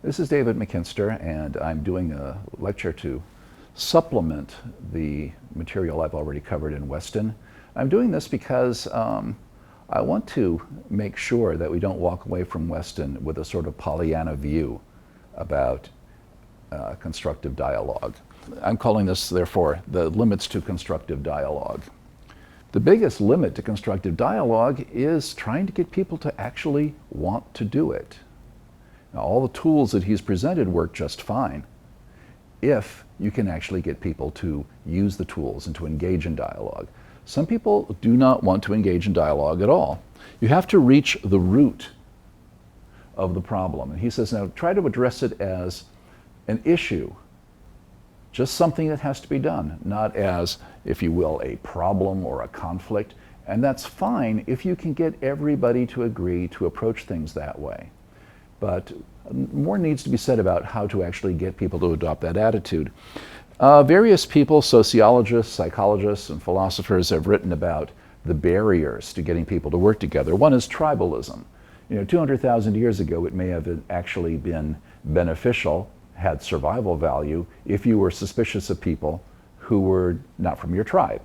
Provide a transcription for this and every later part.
This is David McKinster, and I'm doing a lecture to supplement the material I've already covered in Weston. I'm doing this because I want to make sure that we don't walk away from Weston with a sort of Pollyanna view about constructive dialogue. I'm calling this, therefore, the limits to constructive dialogue. The biggest limit to constructive dialogue is trying to get people to actually want to do it. Now, all the tools that he's presented work just fine if you can actually get people to use the tools and to engage in dialogue. Some people do not want to engage in dialogue at all. You have to reach the root of the problem. And he says, now try to address it as an issue, just something that has to be done, not as, if you will, a problem or a conflict. And that's fine if you can get everybody to agree to approach things that way. But more needs to be said about how to actually get people to adopt that attitude. Various people, sociologists, psychologists, and philosophers have written about the barriers to getting people to work together. One is tribalism. 200,000 years ago, it may have actually been beneficial, had survival value, if you were suspicious of people who were not from your tribe.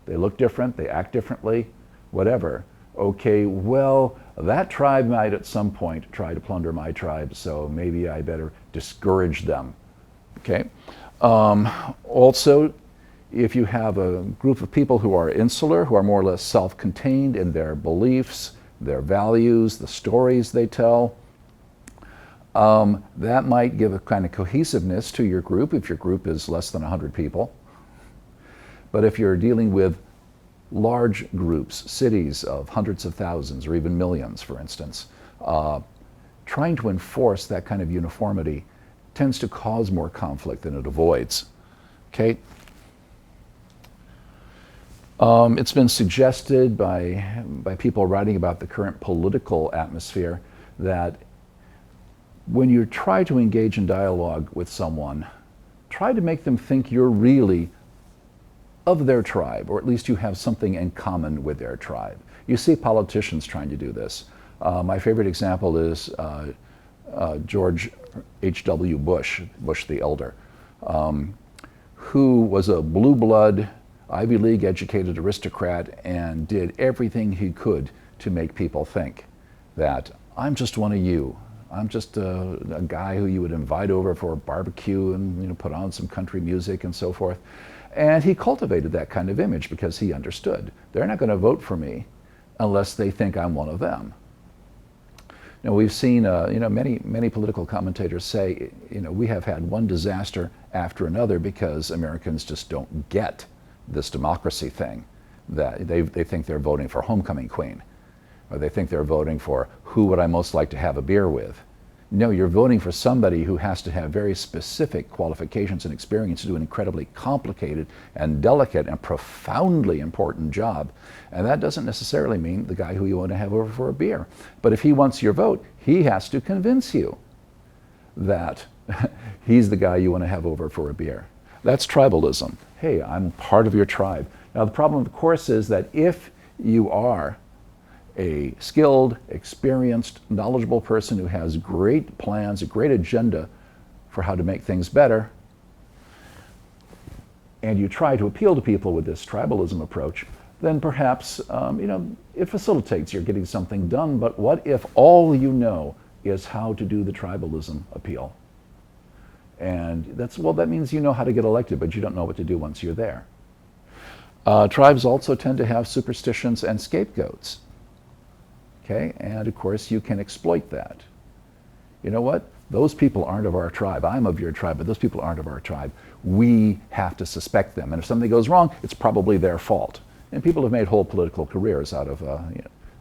They look different, they act differently, whatever. Okay, well, that tribe might at some point try to plunder my tribe, so maybe I better discourage them. Okay. Also, if you have a group of people who are insular, who are more or less self-contained in their beliefs, their values, the stories they tell, that might give a kind of cohesiveness to your group if your group is less than 100 people. But if you're dealing with large groups, cities of hundreds of thousands or even millions, for instance, trying to enforce that kind of uniformity tends to cause more conflict than it avoids. Okay? It's been suggested by people writing about the current political atmosphere that when you try to engage in dialogue with someone, try to make them think you're really of their tribe, or at least you have something in common with their tribe. You see politicians trying to do this. My favorite example is George H.W. Bush the elder, who was a blue blood, Ivy League educated aristocrat and did everything he could to make people think that I'm just one of you. I'm just a guy who you would invite over for a barbecue and put on some country music and so forth. And he cultivated that kind of image because he understood they're not going to vote for me unless they think I'm one of them. Now we've seen, many political commentators say, we have had one disaster after another because Americans just don't get this democracy thing. That they think they're voting for homecoming queen, or they think they're voting for who would I most like to have a beer with. No, you're voting for somebody who has to have very specific qualifications and experience to do an incredibly complicated and delicate and profoundly important job. And that doesn't necessarily mean the guy who you want to have over for a beer. But if he wants your vote, he has to convince you that he's the guy you want to have over for a beer. That's tribalism. Hey, I'm part of your tribe. Now the problem, of course, is that if you are a skilled, experienced, knowledgeable person who has great plans, a great agenda for how to make things better, and you try to appeal to people with this tribalism approach, then perhaps it facilitates your getting something done. But what if all you know is how to do the tribalism appeal? And that means you know how to get elected, but you don't know what to do once you're there. Tribes also tend to have superstitions and scapegoats. Okay, and of course you can exploit that. You know what? Those people aren't of our tribe. I'm of your tribe, but those people aren't of our tribe. We have to suspect them, and if something goes wrong, it's probably their fault. And people have made whole political careers out of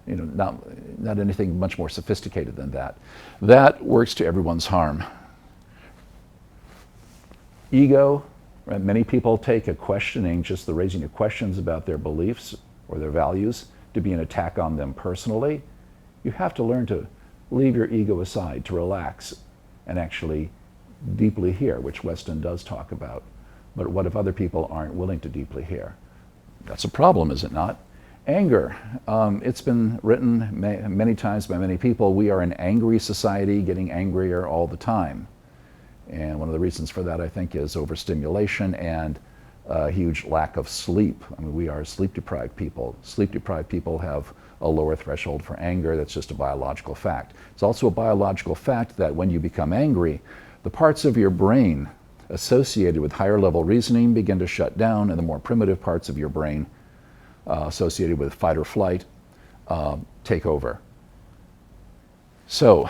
not anything much more sophisticated than that. That works to everyone's harm. Ego. Right? Many people take a questioning, just the raising of questions about their beliefs or their values, to be an attack on them personally. You have to learn to leave your ego aside, to relax and actually deeply hear, which Weston does talk about. But what if other people aren't willing to deeply hear? That's a problem, is it not? Anger. It's been written many times by many people. We are an angry society, getting angrier all the time. And one of the reasons for that, I think, is overstimulation and a huge lack of sleep. I mean, we are sleep-deprived people. Sleep-deprived people have a lower threshold for anger. That's just a biological fact. It's also a biological fact that when you become angry, the parts of your brain associated with higher level reasoning begin to shut down, and the more primitive parts of your brain associated with fight or flight take over. So,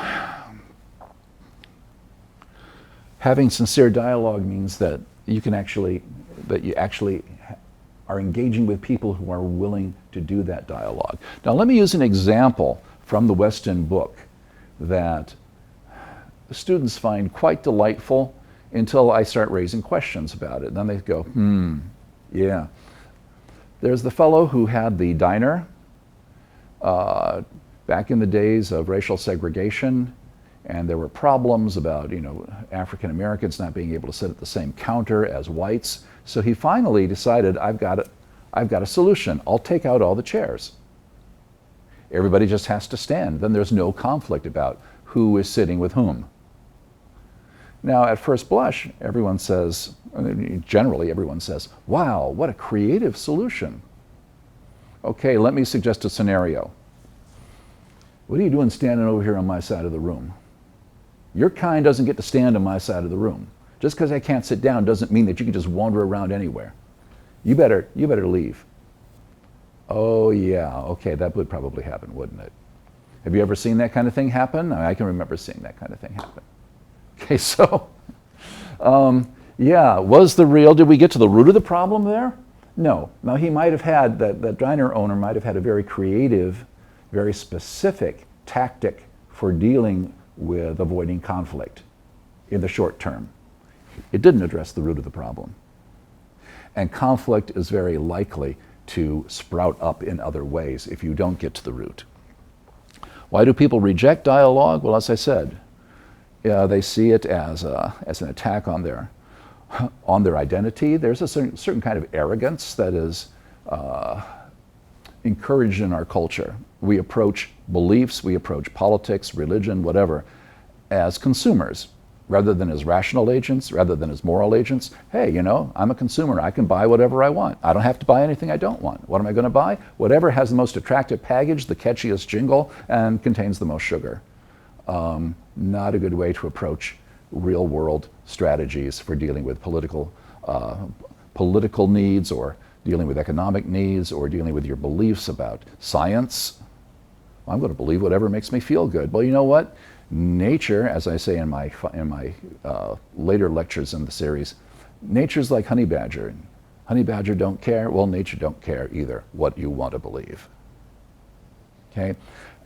having sincere dialogue means that you actually are engaging with people who are willing to do that dialogue. Now, let me use an example from the Weston book that students find quite delightful until I start raising questions about it. And then they go, yeah. There's the fellow who had the diner back in the days of racial segregation, and there were problems about, African Americans not being able to sit at the same counter as whites. So he finally decided, I've got a solution. I'll take out all the chairs. Everybody just has to stand. Then there's no conflict about who is sitting with whom. Now, at first blush, generally everyone says, wow, what a creative solution. Okay, let me suggest a scenario. What are you doing standing over here on my side of the room? Your kind doesn't get to stand on my side of the room. Just because I can't sit down doesn't mean that you can just wander around anywhere. You better leave. Oh yeah, okay, that would probably happen, wouldn't it? Have you ever seen that kind of thing happen? I can remember seeing that kind of thing happen. Okay, so, did we get to the root of the problem there? No. Now he might have had, that diner owner might have had a very creative, very specific tactic for dealing with avoiding conflict in the short term. It didn't address the root of the problem. And conflict is very likely to sprout up in other ways if you don't get to the root. Why do people reject dialogue? Well, as I said, they see it as an attack on their identity. There's a certain kind of arrogance that is encouraged in our culture. We approach beliefs, we approach politics, religion, whatever, as consumers, rather than as rational agents, rather than as moral agents. Hey, I'm a consumer. I can buy whatever I want. I don't have to buy anything I don't want. What am I going to buy? Whatever has the most attractive package, the catchiest jingle, and contains the most sugar. Not a good way to approach real-world strategies for dealing with political needs, or dealing with economic needs, or dealing with your beliefs about science. I'm going to believe whatever makes me feel good. Well, you know what? Nature, as I say in my later lectures in the series, nature's like honey badger. Honey badger don't care. Well, nature don't care either what you want to believe. Okay.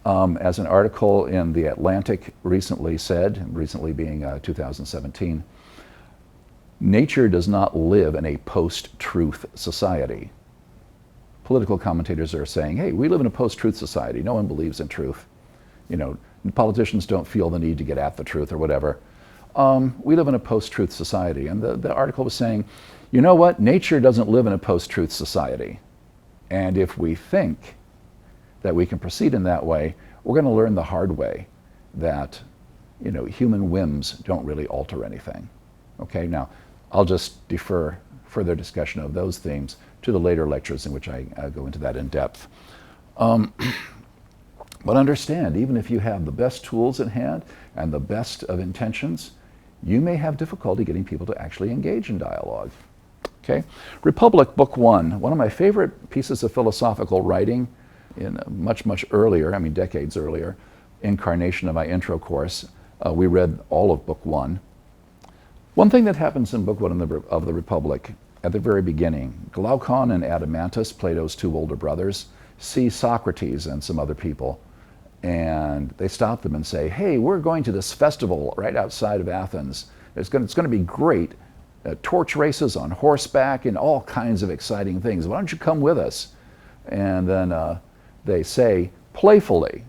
As an article in The Atlantic recently said, recently being 2017, nature does not live in a post-truth society. Political commentators are saying, hey, we live in a post-truth society. No one believes in truth. Politicians don't feel the need to get at the truth or whatever. We live in a post-truth society. And the article was saying, you know what? Nature doesn't live in a post-truth society. And if we think that we can proceed in that way, we're going to learn the hard way that, human whims don't really alter anything. Okay, now I'll just defer further discussion of those themes to the later lectures in which I go into that in depth. But understand, even if you have the best tools at hand and the best of intentions, you may have difficulty getting people to actually engage in dialogue. Okay? Republic, Book 1, one of my favorite pieces of philosophical writing in a much earlier, decades earlier, incarnation of my intro course. We read all of Book 1. One thing that happens in Book 1 of the Republic, at the very beginning, Glaucon and Adeimantus, Plato's two older brothers, see Socrates and some other people, and they stop them and say, hey, we're going to this festival right outside of Athens. It's going to be great. Torch races on horseback and all kinds of exciting things. Why don't you come with us? And then they say, playfully,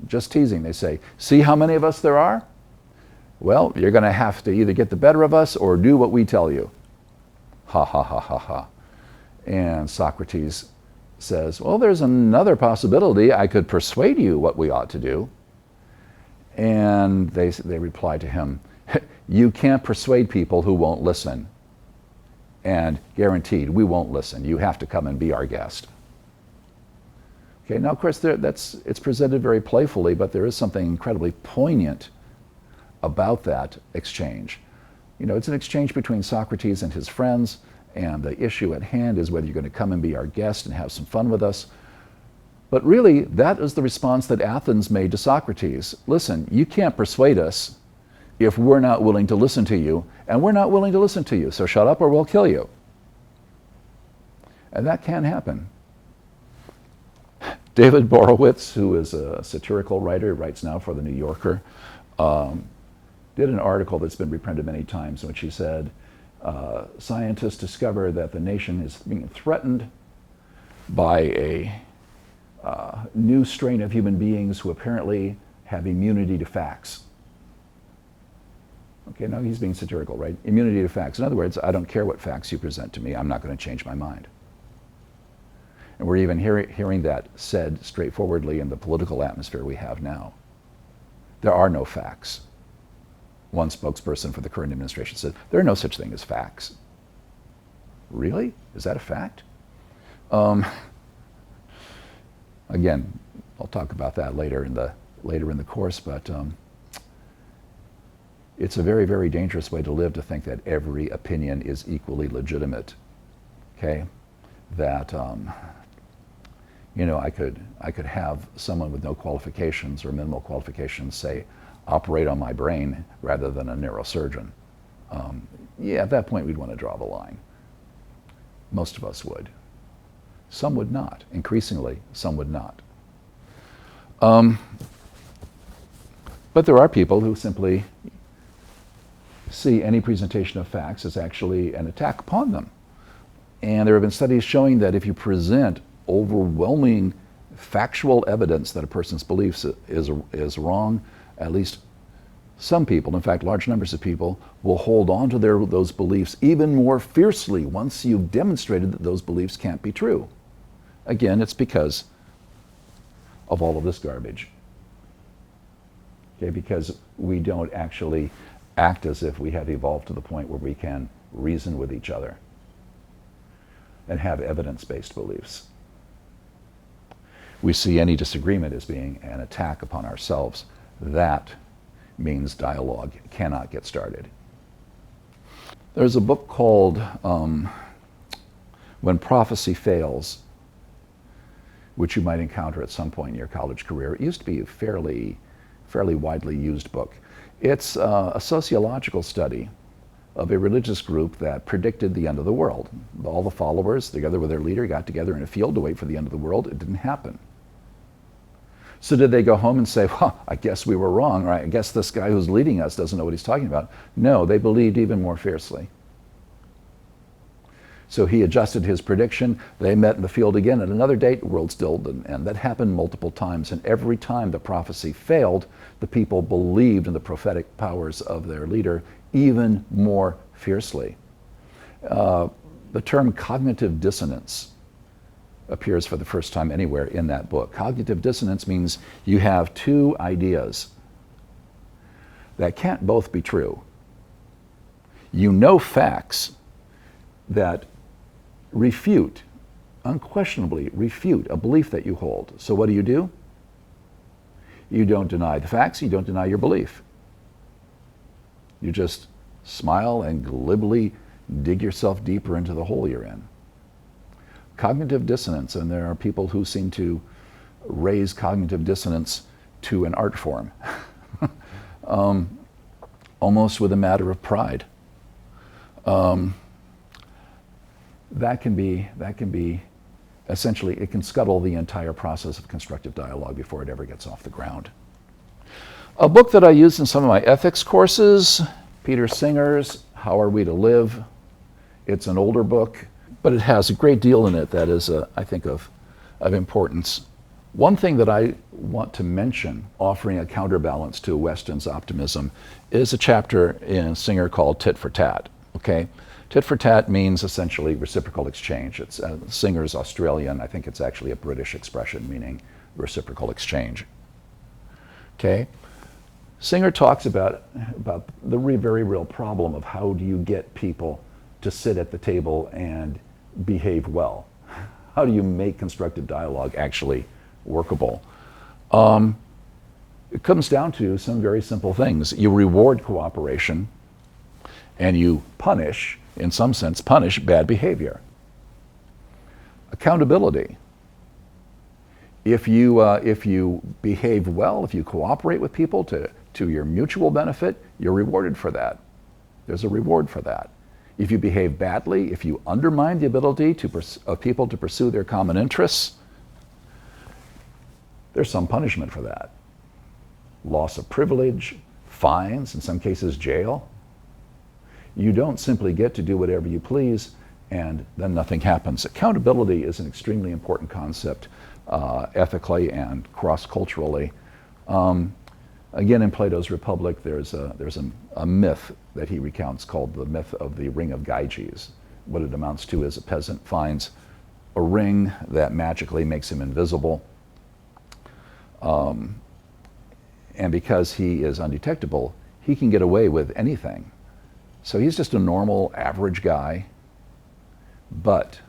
just teasing, they say, see how many of us there are? Well, you're going to have to either get the better of us or do what we tell you. Ha, ha, ha, ha, ha. And Socrates says, well, there's another possibility. I could persuade you what we ought to do. And they reply to him, you can't persuade people who won't listen. And guaranteed, we won't listen. You have to come and be our guest. Okay, now of course it's presented very playfully, but there is something incredibly poignant about that exchange. It's an exchange between Socrates and his friends, and the issue at hand is whether you're going to come and be our guest and have some fun with us. But really, that is the response that Athens made to Socrates. Listen, you can't persuade us if we're not willing to listen to you, and we're not willing to listen to you, so shut up or we'll kill you. And that can happen. David Borowitz, who is a satirical writer, writes now for The New Yorker, did an article that's been reprinted many times in which he said, scientists discover that the nation is being threatened by a new strain of human beings who apparently have immunity to facts. Okay, now he's being satirical, right? Immunity to facts. In other words, I don't care what facts you present to me. I'm not going to change my mind. And we're even hearing that said straightforwardly in the political atmosphere we have now. There are no facts. One spokesperson for the current administration said, there are no such thing as facts. Really? Is that a fact? Again, I'll talk about that later in the course, but it's a very, very dangerous way to live, to think that every opinion is equally legitimate. Okay? That I could have someone with no qualifications or minimal qualifications say, operate on my brain rather than a neurosurgeon. Yeah, at that point we'd want to draw the line. Most of us would. Some would not. Increasingly, some would not. But there are people who simply see any presentation of facts as actually an attack upon them. And there have been studies showing that if you present overwhelming factual evidence that a person's beliefs is wrong, at least some people, in fact large numbers of people, will hold on to those beliefs even more fiercely once you've demonstrated that those beliefs can't be true. Again, it's because of all of this garbage. Okay, because we don't actually act as if we have evolved to the point where we can reason with each other and have evidence-based beliefs. We see any disagreement as being an attack upon ourselves. That means dialogue cannot get started. There's a book called When Prophecy Fails, which you might encounter at some point in your college career. It used to be a fairly widely used book. It's a sociological study of a religious group that predicted the end of the world. All the followers, together with their leader, got together in a field to wait for the end of the world. It didn't happen. So did they go home and say, well, I guess we were wrong, right? I guess this guy who's leading us doesn't know what he's talking about. No, they believed even more fiercely. So he adjusted his prediction. They met in the field again at another date. The world still didn't end. That happened multiple times. And every time the prophecy failed, the people believed in the prophetic powers of their leader even more fiercely. The term cognitive dissonance appears for the first time anywhere in that book. Cognitive dissonance means you have two ideas that can't both be true. You know facts that unquestionably refute a belief that you hold. So what do? You don't deny the facts, you don't deny your belief. You just smile and glibly dig yourself deeper into the hole you're in. Cognitive dissonance, and there are people who seem to raise cognitive dissonance to an art form, almost with a matter of pride. That can be essentially, it can scuttle the entire process of constructive dialogue before it ever gets off the ground. A book that I use in some of my ethics courses, Peter Singer's How Are We to Live? It's an older book, but it has a great deal in it that is, I think, of importance. One thing that I want to mention, offering a counterbalance to Weston's optimism, is a chapter in Singer called Tit for Tat. Okay? Tit for tat means essentially reciprocal exchange. It's Singer's Australian. I think it's actually a British expression meaning reciprocal exchange. Okay? Singer talks about the very real problem of how do you get people to sit at the table and behave well. How do you make constructive dialogue actually workable? It comes down to some very simple things. You reward cooperation and you punish, in some sense, punish bad behavior. Accountability. If you behave well, if you cooperate with people to your mutual benefit, you're rewarded for that. There's a reward for that. If you behave badly, if you undermine the ability of people to pursue their common interests, there's some punishment for that. Loss of privilege, fines, in some cases jail. You don't simply get to do whatever you please and then nothing happens. Accountability is an extremely important concept ethically and cross-culturally. Again, in Plato's Republic, there's a myth that he recounts called the myth of the ring of Gyges. What it amounts to is a peasant finds a ring that magically makes him invisible. And because he is undetectable, he can get away with anything. So he's just a normal, average guy, but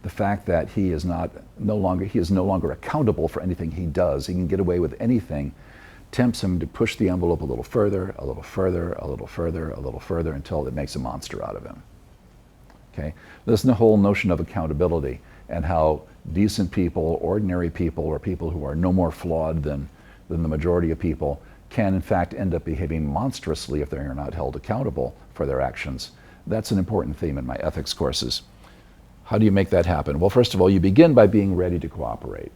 the fact that he is no longer accountable for anything he does, he can get away with anything, tempts him to push the envelope a little further, a little further, a little further, a little further, until it makes a monster out of him. Okay? This is the whole notion of accountability and how decent people, ordinary people, or people who are no more flawed than the majority of people can in fact end up behaving monstrously if they are not held accountable for their actions. That's an important theme in my ethics courses. How do you make that happen? Well, first of all, you begin by being ready to cooperate.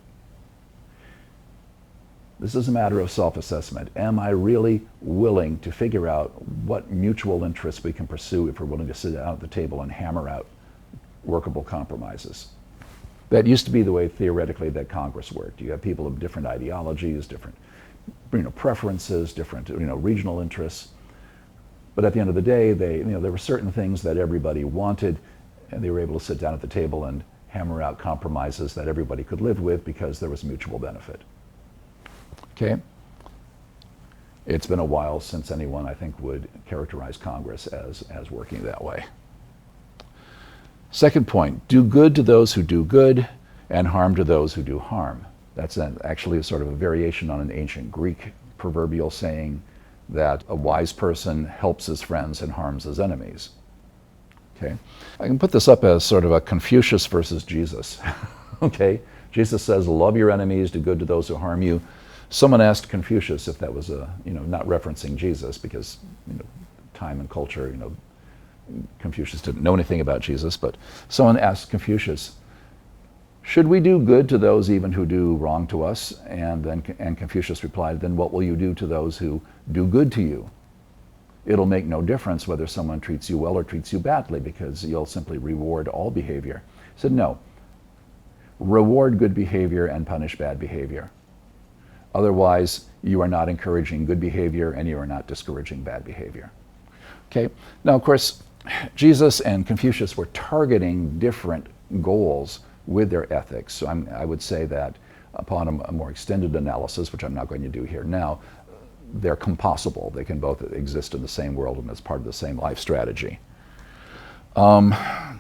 This is a matter of self-assessment. Am I really willing to figure out what mutual interests we can pursue if we're willing to sit down at the table and hammer out workable compromises? That used to be the way theoretically that Congress worked. You have people of different ideologies, different preferences, different regional interests. But at the end of the day, there were certain things that everybody wanted, and they were able to sit down at the table and hammer out compromises that everybody could live with because there was mutual benefit. Okay? It's been a while since anyone, I think, would characterize Congress as working that way. Second point, do good to those who do good and harm to those who do harm. That's actually a sort of a variation on an ancient Greek proverbial saying that a wise person helps his friends and harms his enemies. Okay? I can put this up as sort of a Confucius versus Jesus. Okay? Jesus says, love your enemies, do good to those who harm you. Someone asked Confucius if that was not referencing Jesus because time and culture, Confucius didn't know anything about Jesus, but someone asked Confucius, should we do good to those even who do wrong to us? And Confucius replied, then what will you do to those who do good to you? It'll make no difference whether someone treats you well or treats you badly because you'll simply reward all behavior. He said, no. Reward good behavior and punish bad behavior. Otherwise, you are not encouraging good behavior and you are not discouraging bad behavior. Okay? Now, of course, Jesus and Confucius were targeting different goals with their ethics. So I would say that upon a more extended analysis, which I'm not going to do here now, they're compossible. They can both exist in the same world and as part of the same life strategy. And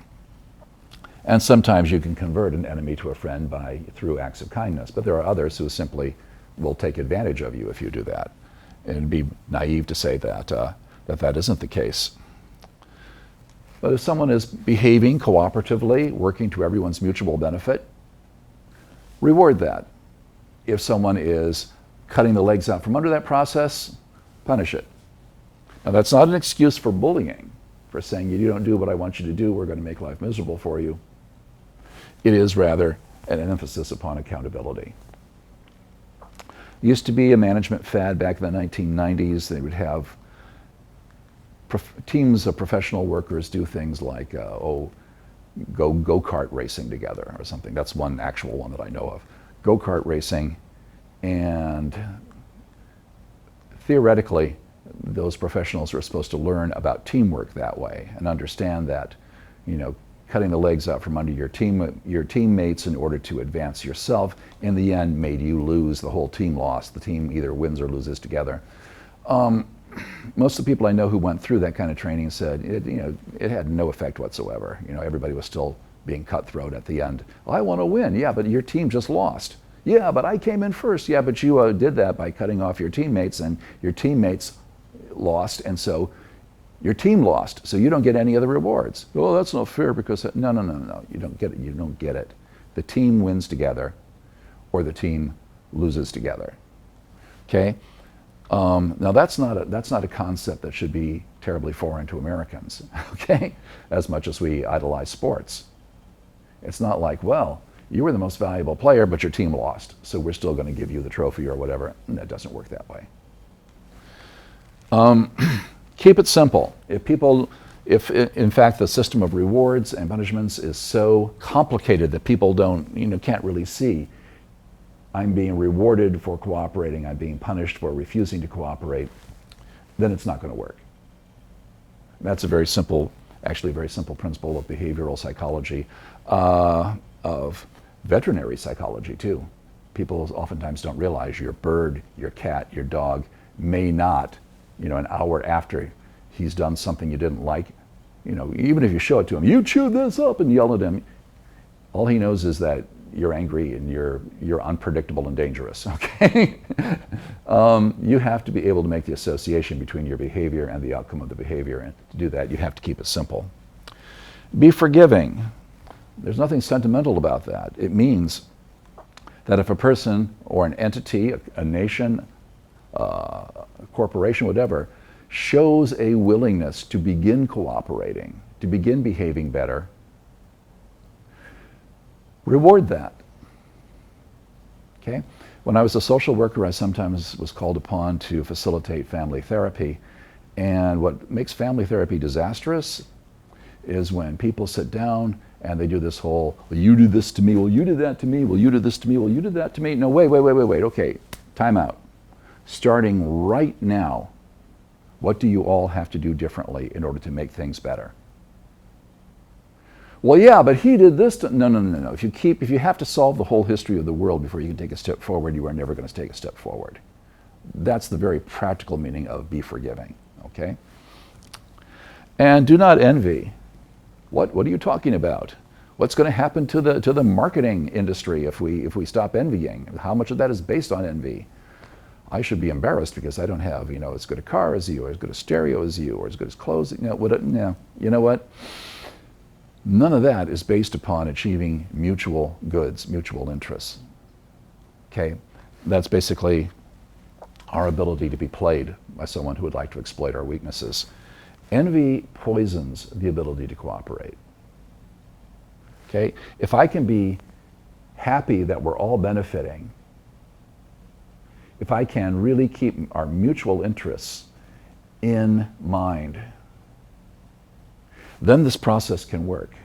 sometimes you can convert an enemy to a friend through acts of kindness, but there are others who simply will take advantage of you if you do that. And it'd be naive to say that that isn't the case. But if someone is behaving cooperatively, working to everyone's mutual benefit, reward that. If someone is cutting the legs out from under that process, punish it. Now that's not an excuse for bullying, for saying you don't do what I want you to do, we're going to make life miserable for you. It is rather an emphasis upon accountability. It used to be a management fad back in the 1990s. They would have teams of professional workers do things like go-kart racing together or something. That's one actual one that I know of. Go-kart racing, and theoretically those professionals are supposed to learn about teamwork that way and understand that, cutting the legs out from under your teammates in order to advance yourself, in the end made you lose. The whole team lost. The team either wins or loses together. Most of the people I know who went through that kind of training said it had no effect whatsoever. Everybody was still being cutthroat at the end. Well, I want to win. Yeah, but your team just lost. Yeah, but I came in first. Yeah, but you did that by cutting off your teammates, and your teammates lost, and so your team lost, so you don't get any of the rewards. Well, that's not fair because no, you don't get it. You don't get it. The team wins together, or the team loses together. Okay. Now that's not a concept that should be terribly foreign to Americans. Okay, as much as we idolize sports, it's not like, well, you were the most valuable player, but your team lost, so we're still going to give you the trophy or whatever. And that doesn't work that way. Keep it simple. If in fact the system of rewards and punishments is so complicated that people can't really see, I'm being rewarded for cooperating, I'm being punished for refusing to cooperate, then it's not going to work. That's a very simple principle of behavioral psychology, of veterinary psychology too. People oftentimes don't realize your bird, your cat, your dog may not, an hour after he's done something you didn't like, even if you show it to him, you chewed this up, and yell at him, all he knows is that you're angry and you're unpredictable and dangerous, okay? You have to be able to make the association between your behavior and the outcome of the behavior, and to do that you have to keep it simple. Be forgiving. There's nothing sentimental about that. It means that if a person or an entity, a nation, a corporation, whatever, shows a willingness to begin cooperating, to begin behaving better, reward that. Okay? When I was a social worker, I sometimes was called upon to facilitate family therapy. And what makes family therapy disastrous is when people sit down and they do this whole, well, you do this to me, well, you did that to me, well, you did this to me, well, you did that to me. No, wait, okay, time out. Starting right now, what do you all have to do differently in order to make things better? Well, yeah, but he did this to... No. If you have to solve the whole history of the world before you can take a step forward, you are never going to take a step forward. That's the very practical meaning of be forgiving, okay? And do not envy. What are you talking about? What's going to happen to the marketing industry if we stop envying? How much of that is based on envy? I should be embarrassed because I don't have, as good a car as you, or as good a stereo as you, or as good as clothes. You know what? None of that is based upon achieving mutual goods, mutual interests. Okay? That's basically our ability to be played by someone who would like to exploit our weaknesses. Envy poisons the ability to cooperate. Okay? If I can be happy that we're all benefiting, if I can really keep our mutual interests in mind, then this process can work.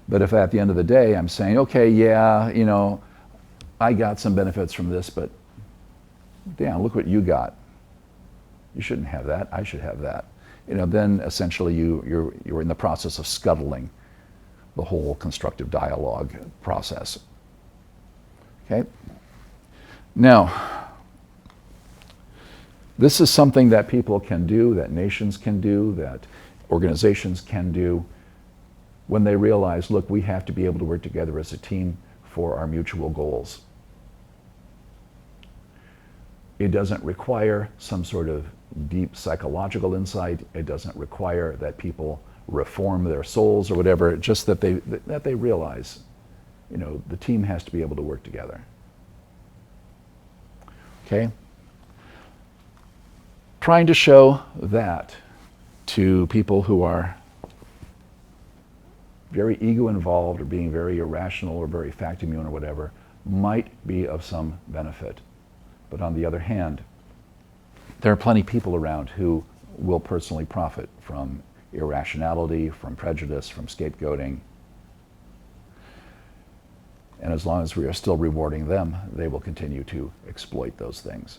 But if at the end of the day I'm saying, okay, yeah, I got some benefits from this, but damn, look what you got. You shouldn't have that, I should have that. Then essentially you're in the process of scuttling the whole constructive dialogue process. Okay? Now, this is something that people can do, that nations can do, that organizations can do when they realize, look, we have to be able to work together as a team for our mutual goals. It doesn't require some sort of deep psychological insight. It doesn't require that people reform their souls or whatever, just that they realize, the team has to be able to work together. Okay? Trying to show that to people who are very ego involved or being very irrational or very fact immune or whatever might be of some benefit. But on the other hand, there are plenty of people around who will personally profit from irrationality, from prejudice, from scapegoating. And as long as we are still rewarding them, they will continue to exploit those things.